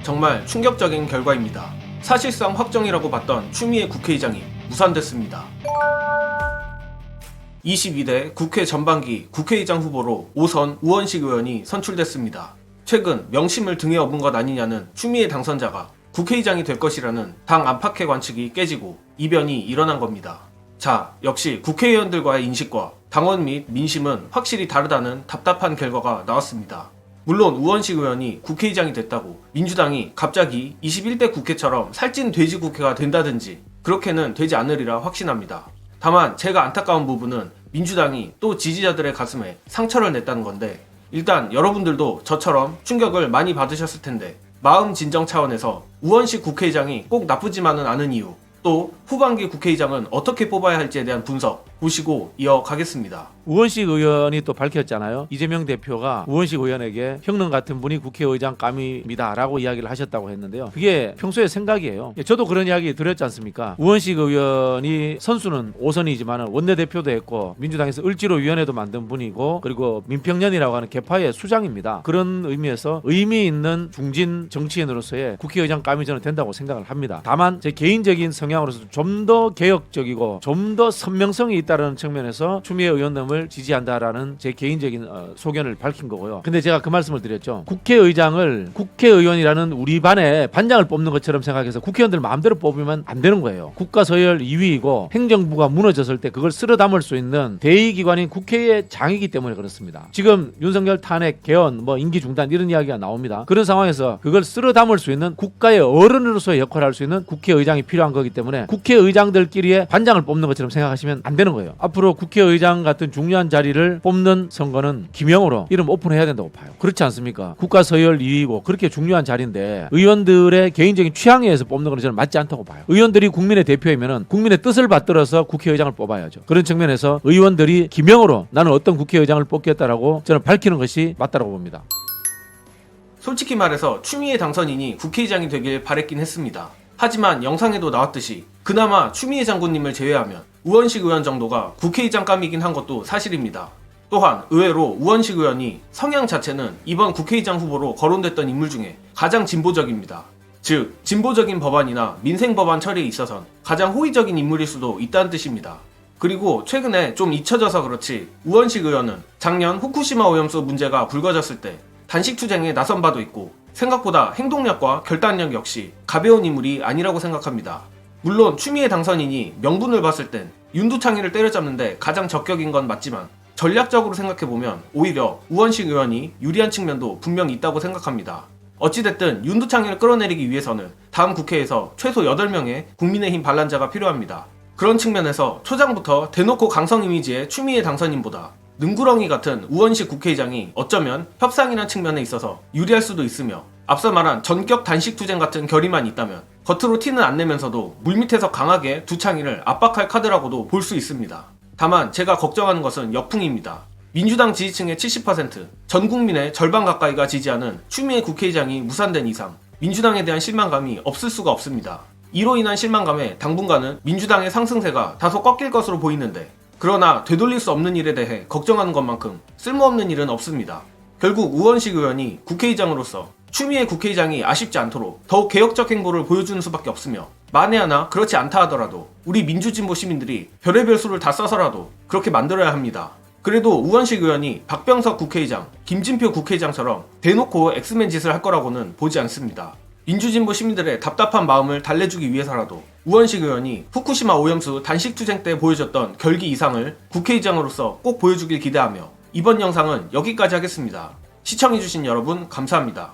정말 충격적인 결과입니다. 사실상 확정이라고 봤던 추미애 국회의장이 무산됐습니다. 22대 국회 전반기 국회의장 후보로 5선 우원식 의원이 선출됐습니다. 최근 명심을 등에 업은 것 아니냐는 추미애 당선자가 국회의장이 될 것이라는 당 안팎의 관측이 깨지고 이변이 일어난 겁니다. 자, 역시 국회의원들과의 인식과 당원 및 민심은 확실히 다르다는 답답한 결과가 나왔습니다. 물론 우원식 의원이 국회의장이 됐다고 민주당이 갑자기 21대 국회처럼 살찐 돼지 국회가 된다든지 그렇게는 되지 않으리라 확신합니다. 다만 제가 안타까운 부분은 민주당이 또 지지자들의 가슴에 상처를 냈다는 건데, 일단 여러분들도 저처럼 충격을 많이 받으셨을 텐데 마음 진정 차원에서 우원식 국회의장이 꼭 나쁘지만은 않은 이유, 또 후반기 국회의장은 어떻게 뽑아야 할지에 대한 분석 보시고 이어가겠습니다. 우원식 의원이 또 밝혔잖아요. 이재명 대표가 우원식 의원에게 형님 같은 분이 국회의장 감입니다 라고 이야기를 하셨다고 했는데요. 그게 평소의 생각이에요. 저도 그런 이야기 드렸지 않습니까? 우원식 의원이 선수는 5선이지만 원내대표도 했고 민주당에서 을지로위원회도 만든 분이고, 그리고 민평년이라고 하는 개파의 수장입니다. 그런 의미에서 의미 있는 중진 정치인으로서의 국회의장 감이 저는 된다고 생각을 합니다. 다만 제 개인적인 성향으로서 좀 더 개혁적이고 좀 더 선명성이 있다는 측면에서 추미애 의원님을 지지한다라는 제 개인적인 소견을 밝힌 거고요. 근데 제가 그 말씀을 드렸죠. 국회의장을 국회의원이라는 우리 반에 반장을 뽑는 것처럼 생각해서 국회의원들 마음대로 뽑으면 안 되는 거예요. 국가서열 2위이고 행정부가 무너졌을 때 그걸 쓸어 담을 수 있는 대의기관인 국회의 장이기 때문에 그렇습니다. 지금 윤석열 탄핵, 개헌, 임기 중단 이런 이야기가 나옵니다. 그런 상황에서 그걸 쓸어 담을 수 있는 국가의 어른으로서의 역할을 할 수 있는 국회의장이 필요한 거기 때문에 국회의장들끼리의 반장을 뽑는 것처럼 생각하시면 안 되는 거예요. 앞으로 국회의장 같은 중요한 자리를 뽑는 선거는 기명으로 이름 오픈해야 된다고 봐요. 그렇지 않습니까? 국가 서열 2위고 그렇게 중요한 자리인데 의원들의 개인적인 취향에 의해서 뽑는 건 저는 맞지 않다고 봐요. 의원들이 국민의 대표이면은 국민의 뜻을 받들어서 국회의장을 뽑아야죠. 그런 측면에서 의원들이 기명으로 나는 어떤 국회의장을 뽑겠다라고 저는 밝히는 것이 맞다고 봅니다. 솔직히 말해서 추미애 당선인이 국회의장이 되길 바랬긴 했습니다. 하지만 영상에도 나왔듯이 그나마 추미애 장군님을 제외하면 우원식 의원 정도가 국회의장감이긴 한 것도 사실입니다. 또한 의외로 우원식 의원이 성향 자체는 이번 국회의장 후보로 거론됐던 인물 중에 가장 진보적입니다. 즉, 진보적인 법안이나 민생 법안 처리에 있어선 가장 호의적인 인물일 수도 있다는 뜻입니다. 그리고 최근에 좀 잊혀져서 그렇지 우원식 의원은 작년 후쿠시마 오염수 문제가 불거졌을 때 단식투쟁에 나선 바도 있고 생각보다 행동력과 결단력 역시 가벼운 인물이 아니라고 생각합니다. 물론 추미애 당선인이 명분을 봤을 땐 윤두창이를 때려잡는데 가장 적격인 건 맞지만 전략적으로 생각해보면 오히려 우원식 의원이 유리한 측면도 분명히 있다고 생각합니다. 어찌됐든 윤두창이를 끌어내리기 위해서는 다음 국회에서 최소 8명의 국민의힘 반란자가 필요합니다. 그런 측면에서 초장부터 대놓고 강성 이미지의 추미애 당선인보다 능구렁이 같은 우원식 국회의장이 어쩌면 협상이라는 측면에 있어서 유리할 수도 있으며, 앞서 말한 전격 단식투쟁 같은 결의만 있다면 겉으로 티는 안 내면서도 물밑에서 강하게 두창이를 압박할 카드라고도 볼 수 있습니다. 다만 제가 걱정하는 것은 역풍입니다. 민주당 지지층의 70%, 전 국민의 절반 가까이가 지지하는 추미애 국회의장이 무산된 이상 민주당에 대한 실망감이 없을 수가 없습니다. 이로 인한 실망감에 당분간은 민주당의 상승세가 다소 꺾일 것으로 보이는데, 그러나 되돌릴 수 없는 일에 대해 걱정하는 것만큼 쓸모없는 일은 없습니다. 결국 우원식 의원이 국회의장으로서 추미애 국회의장이 아쉽지 않도록 더욱 개혁적 행보를 보여주는 수밖에 없으며, 만에 하나 그렇지 않다 하더라도 우리 민주진보 시민들이 별의별 수를 다 써서라도 그렇게 만들어야 합니다. 그래도 우원식 의원이 박병석 국회의장, 김진표 국회의장처럼 대놓고 엑스맨 짓을 할 거라고는 보지 않습니다. 민주진보 시민들의 답답한 마음을 달래주기 위해서라도 우원식 의원이 후쿠시마 오염수 단식투쟁 때 보여줬던 결기 이상을 국회의장으로서 꼭 보여주길 기대하며 이번 영상은 여기까지 하겠습니다. 시청해주신 여러분 감사합니다.